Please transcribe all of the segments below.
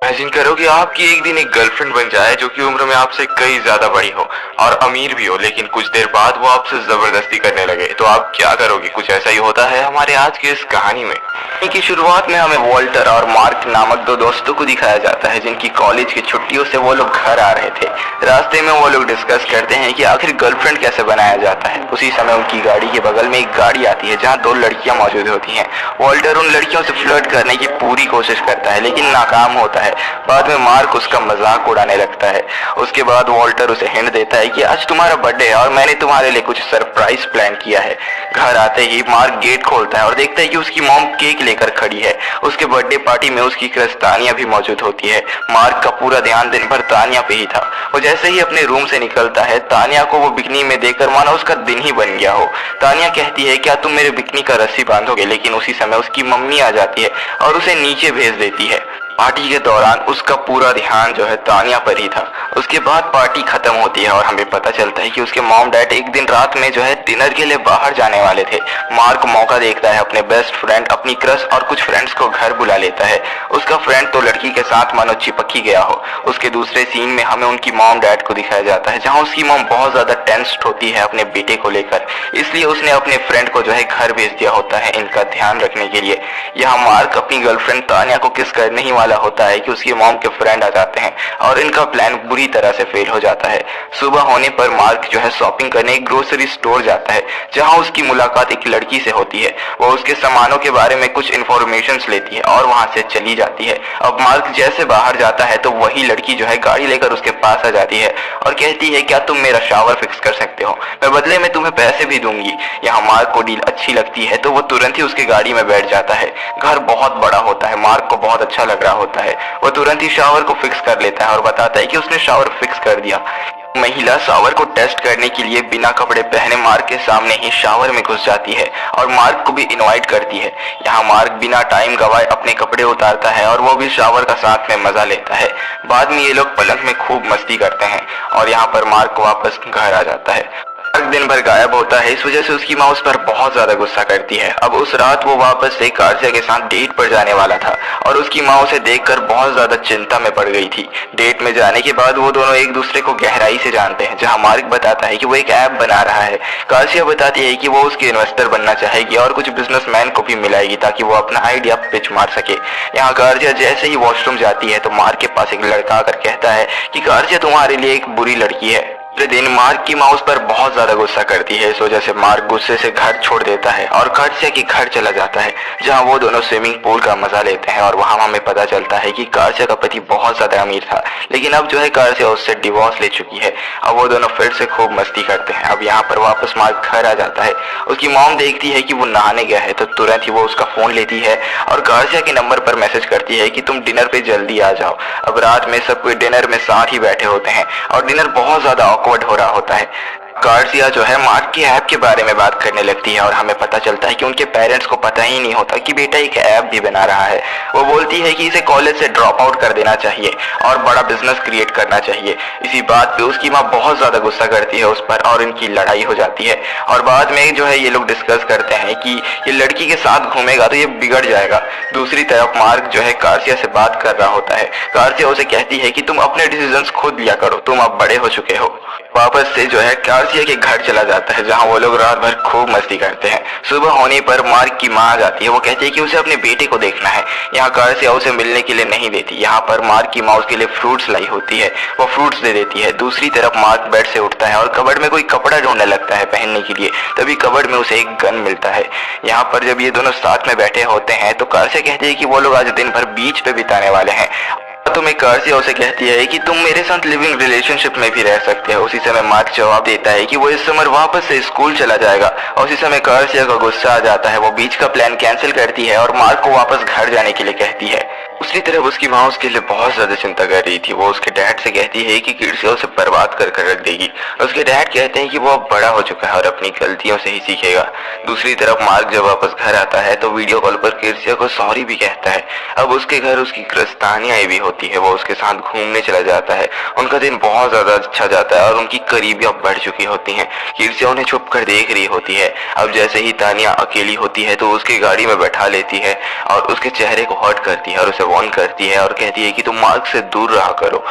Imagine करो कि आपकी एक दिन एक गर्लफ्रेंड बन जाए जो कि उम्र में आपसे कई ज्यादा बड़ी हो और अमीर भी हो, लेकिन कुछ देर बाद वो आपसे जबरदस्ती करने लगे, तो आप क्या करोगे? कुछ ऐसा ही होता है हमारे आज की इस कहानी में। की शुरुआत में हमें वॉल्टर और मार्क नामक दो दोस्तों को दिखाया जाता है जिनकी कॉलेज की छुट्टियों से वो लोग घर आ रहे थे। रास्ते में वो लोग डिस्कस करते हैं कि आखिर गर्लफ्रेंड कैसे बनाया जाता है। उसी समय उनकी गाड़ी के बगल में एक गाड़ी आती है जहाँ दो लड़कियां मौजूद होती हैं। वॉल्टर उन लड़कियों से फ्लर्ट करने की पूरी कोशिश करता है लेकिन नाकाम होता है। बाद में मार्क उसका मजाक उड़ाने लगता है। उसके बाद वॉल्टर उसे हिंट देता है कि आज तुम्हारा बर्थडे है और मैंने तुम्हारे लिए कुछ सरप्राइज प्लान किया है। घर आते ही मार्क गेट खोलता है और देखता है कि उसकी मॉम केक लेकर खड़ी है। उसके बर्थडे पार्टी में उसकी क्रश तानिया भी मौजूद होती है। मार्क का पूरा ध्यान दिन भर तानिया पे ही था। वो जैसे ही अपने रूम से निकलता है, तानिया को वो बिकनी में देखकर मानो उसका दिन ही बन गया हो। तानिया कहती है, क्या तुम मेरे बिकनी का रस्सी बांधोगे? लेकिन उसी समय उसकी मम्मी आ जाती है और उसे नीचे भेज देती है। पार्टी के दौरान उसका पूरा ध्यान जो है तानिया पर ही था। उसके बाद पार्टी खत्म होती है और हमें पता चलता है कि उसके मॉम डैड एक दिन रात में जो है डिनर के लिए बाहर जाने वाले थे। मार्क मौका देखता है, अपने बेस्ट फ्रेंड, अपनी क्रश और कुछ फ्रेंड्स को घर बुला लेता है। उसका फ्रेंड तो लड़की के साथ मानो चिपक ही गया हो। उसके दूसरे सीन में हमें उनकी मॉम डैड को दिखाया जाता है जहाँ उसकी मॉम बहुत ज्यादा टेंस्ड होती है अपने बेटे को लेकर, इसलिए उसने अपने फ्रेंड को जो है घर भेज दिया होता है इनका ध्यान रखने के लिए। यहाँ मार्क अपनी गर्लफ्रेंड तानिया को किस करने ही वाला होता है कि उसकी मॉम के फ्रेंड आ जाते हैं और इनका प्लान बुरी तरह से फेल हो जाता है। सुबह होने पर मार्क जो है शॉपिंग करने एक ग्रोसरी स्टोर जाता है जहां उसकी मुलाकात एक लड़की से होती है। वो उसके सामानों के बारे में कुछ इन्फॉर्मेशन लेती है और वहां से चली जाती है। अब मार्क जैसे बाहर जाता है तो वही लड़की जो है गाड़ी लेकर उसके पास आ जाती है और कहती है, क्या तुम मेरा शावर फिक्स कर सकते हो? मैं बदले में तुम्हें पैसे भी दूंगी। यहाँ मार्क को डील अच्छी लगती है तो वो तुरंत ही उसकी गाड़ी में बैठ जाता है। घर बहुत बड़ा होता है, मार्क को बहुत अच्छा लग रहा होता है। वो तुरंत ही शावर को फिक्स कर लेता है और बताता है कि उसने शावर फिक्स कर दिया। महिला शावर को टेस्ट करने के लिए बिना कपड़े पहने मार्क के सामने ही शावर में घुस जाती है और मार्क को भी इनवाइट करती है। यहाँ मार्क बिना टाइम गवाए अपने कपड़े उतारता है और वो भी शावर का साथ में मजा लेता है। बाद में ये लोग पलंग में खूब मस्ती करते हैं और यहाँ पर मार्क वापस घर आ जाता है। मार्क दिन भर गायब होता है, इस वजह से उसकी माँ उस पर बहुत ज्यादा गुस्सा करती है। अब उस रात वो वापस से कार्सिया के साथ डेट पर जाने वाला था और उसकी माँ उसे देखकर बहुत ज्यादा चिंता में पड़ गई थी। डेट में जाने के बाद वो दोनों एक दूसरे को गहराई से जानते हैं। जहाँ मार्क बताता है कि वो एक ऐप बना रहा है, कार्सिया बताती है कि वो उसके इन्वेस्टर बनना चाहेगी और कुछ बिजनेसमैन को भी मिलाएगी ताकि वो अपना आइडिया पिच मार सके। यहाँ कार्सिया जैसे ही वॉशरूम जाती है तो मार्क के पास एक लड़का आकर कहता है कि कार्सिया तुम्हारे लिए एक बुरी लड़की है। अगले दिन मार्क की माँ उस पर बहुत ज्यादा गुस्सा करती है। इस वजह से मार्क गुस्से से घर छोड़ देता है और कार्सिया के घर चला जाता है जहाँ वो दोनों स्विमिंग पूल का मजा लेते हैं। और वहाँ हमें पता चलता है कि कार्सिया का पति बहुत ज्यादा अमीर था, लेकिन अब जो है कार्सिया उससे डिवोर्स ले चुकी है। अब वो दोनों फिर से खूब मस्ती करते हैं। अब यहाँ पर वापस मार्क घर आ जाता है। उसकी मॉम देखती है कि वो नहाने गया है तो तुरंत ही वो उसका फोन लेती है और कार्सिया के नंबर पर मैसेज करती है कि तुम डिनर पे जल्दी आ जाओ। अब रात में सब कोई डिनर में साथ ही बैठे होते हैं और डिनर बहुत ज्यादा ऑकवर्ड हो रहा होता है। कार्सिया जो है मार्क के ऐप के बारे में बात करने लगती है और हमें पता चलता है कि उनके पेरेंट्स को पता ही नहीं होता कि बेटा एक ऐप भी बना रहा है। वो बोलती है कि इसे कॉलेज से ड्रॉप आउट कर देना चाहिए और बड़ा बिजनेस क्रिएट करना चाहिए। इसी बात पे उसकी माँ बहुत ज्यादा गुस्सा करती है उस पर और इनकी लड़ाई हो जाती है। और बाद में जो है ये लोग डिस्कस करते हैं कि ये लड़की के साथ घूमेगा तो ये बिगड़ जाएगा। दूसरी तरफ मार्क जो है कार्सिया से बात कर रहा होता है। कार्सिया उसे कहती है कि तुम अपने डिसीजंस खुद लिया करो, तुम अब बड़े हो चुके हो। वापस से जो है कार्सिया के घर चला जाता है जहाँ वो लोग रात भर खूब मस्ती करते हैं। सुबह होने पर मार्क की माँ आ जाती है। वो कहती है कि उसे अपने बेटे को देखना है। यहाँ कार्सिया उसे मिलने के लिए नहीं देती। यहाँ पर मार्क की माँ उसके लिए फ्रूट्स लाई होती है, वो फ्रूट्स दे देती है। दूसरी तरफ मार्क बेड से उठता है और कबर्ड में कोई कपड़ा ढूंढने लगता है पहनने के लिए। तभी कबर्ड में उसे एक गन मिलता है। यहाँ पर जब ये दोनों साथ में बैठे होते हैं तो कार्सिया कहती है कि वो लोग आज दिन भर बीच पे बिताने वाले हैं। तो मैं कार्सिया उसे कहती है कि तुम मेरे साथ लिविंग रिलेशनशिप में भी रह सकते हो। उसी समय मार्क जवाब देता है कि वो इस समर वापस से स्कूल चला जाएगा और उसी समय कार्सिया को गुस्सा आ जाता है। वो बीच का प्लान कैंसिल करती है और मार्क को वापस घर जाने के लिए कहती है। दूसरी तरफ उसकी माँ उसके लिए बहुत ज्यादा चिंता कर रही थी। वो उसके डैड से कहती है कि कार्सिया उसे बर्बाद कर कर रख देगी। उसके डैड कहते हैं कि वो अब बड़ा हो चुका है और अपनी गलतियों से ही सीखेगा। दूसरी तरफ मार्क जब वापस घर आता है तो वीडियो कॉल पर कार्सिया को सॉरी भी कहता है। अब उसके घर उसकी क्रश तानिया भी होती है। वो उसके साथ घूमने चला जाता है। उनका दिन बहुत ज्यादा अच्छा जाता है और उनकी करीबियां बढ़ चुकी होती हैं। कार्सिया उन्हें छुप कर देख रही होती है। अब जैसे ही तानिया अकेली होती है तो उसकी गाड़ी में बैठा लेती है और उसके चेहरे को हर्ट करती है और उसे वार्न करती है और कहती है कि तुम मार्क से दूर रहा करो।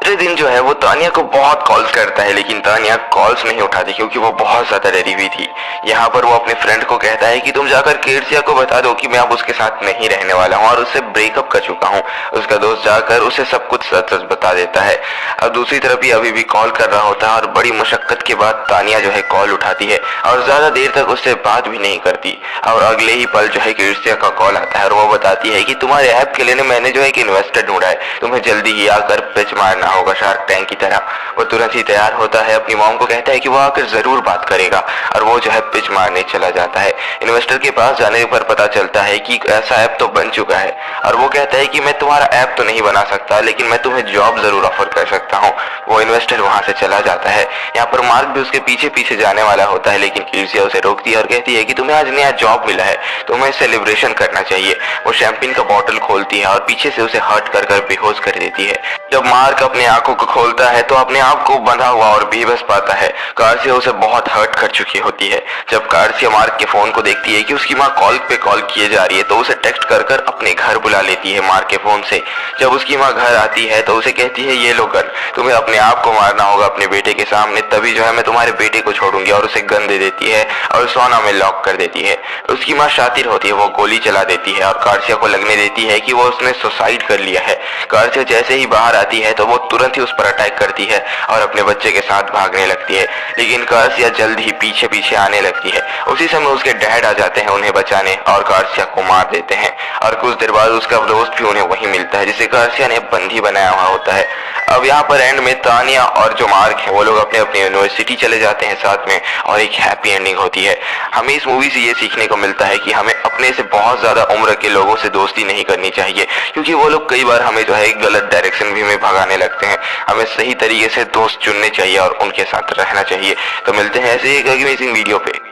दूसरे दिन जो है वो तानिया को बहुत कॉल्स करता है, लेकिन तानिया कॉल्स नहीं उठाती क्योंकि वो बहुत ज्यादा डरी हुई थी। यहाँ पर वो अपने फ्रेंड को कहता है कि तुम जाकर केर्सिया को बता दो कि मैं अब उसके साथ नहीं रहने वाला हूँ और उससे ब्रेकअप कर चुका हूँ। उसका दोस्त जाकर उसे सब कुछ सच सच बता देता है। अब दूसरी तरफ ही अभी भी कॉल कर रहा होता है और बड़ी मुशक्कत के बाद तानिया जो है कॉल उठाती है और ज्यादा देर तक उससे बात भी नहीं करती। और अगले ही पल जो है केर्सिया का कॉल आता है और वो बताती है कि तुम्हारे ऐप के लिए मैंने जो है एक इन्वेस्टर ढूंढा है, तुम्हें जल्दी ही आकर पिच मारना होगा शार्क टैंक की तरह। वो तुरंत ही तैयार होता है, अपनी मॉम को कहता है कि वो आकर जरूर बात करेगा और वो जो है पिच मारने चला जाता है। इन्वेस्टर के पास जाने पर पता चलता है कि ऐसा ऐप तो बन चुका है और वो कहता है कि मैं तुम्हारा ऐप तो नहीं बना सकता, लेकिन मैं तुम्हें जॉब जरूर ऑफर कर सकता हूँ। वो इन्वेस्टर वहां से चला जाता है। यहाँ पर मार्क भी उसके पीछे पीछे जाने वाला होता है, लेकिन केर्सिया उसे रोकती है और कहती है कि तुम्हें आज नया जॉब मिला है, तुम्हें सेलिब्रेशन करना चाहिए। वो शैंपेन का बॉटल खोलती है और पीछे से उसे हर्ट कर बेहोश कर देती है। जब मार्क अपने आंखों को खोलता है तो अपने आप को बंधा हुआ और बेबस पाता है। कार्सिया उसे बहुत हर्ट कर चुकी होती है। जब कार्सिया मार्क के फोन को देखती है कि उसकी माँ कॉल पे कॉल किए जा रही है तो उसे टेक्स्ट कर कर अपने घर बुला लेती है मार्क के फोन से। जब उसकी माँ घर आती है तो उसे कहती है ये लो गन, तुम्हें अपने आप को मारना होगा अपने बेटे के सामने, तभी जो है मैं तुम्हारे बेटे को छोड़ूंगी। और उसे गन दे देती है और सोना में लॉक कर देती है। उसकी माँ शातिर होती है, वो गोली चला देती है और कार्सिया को लगने देती है कि वो उसने सुसाइड कर लिया है। कार्सिया जैसे ही बाहर आती है तो वो तुरंत ही उस पर अटैक करती है और अपने बच्चे के साथ भागने लगती है, लेकिन कार्सिया जल्द ही पीछे पीछे आने लगती है। उसी समय उसके डैड आ जाते हैं उन्हें बचाने और कार्सिया को मार देते हैं। और कुछ देर बाद उसका दोस्त भी उन्हें वहीं मिलता है जिसे कार्सिया ने बंदी बनाया हुआ होता है। अब यहाँ पर एंड में तानिया और जो मार्क है वो लोग अपने अपने यूनिवर्सिटी चले जाते हैं साथ में और एक हैप्पी एंडिंग होती है। हमें इस मूवी से ये सीखने को मिलता है कि हमें अपने से बहुत ज्यादा उम्र के लोगों से दोस्ती नहीं करनी चाहिए, क्योंकि वो लोग कई बार हमें जो है गलत डायरेक्शन भी में भगाने लगते हैं। हमें सही तरीके से दोस्त चुनने चाहिए और उनके साथ रहना चाहिए। तो मिलते हैं ऐसे एक अमेजिंग वीडियो पे।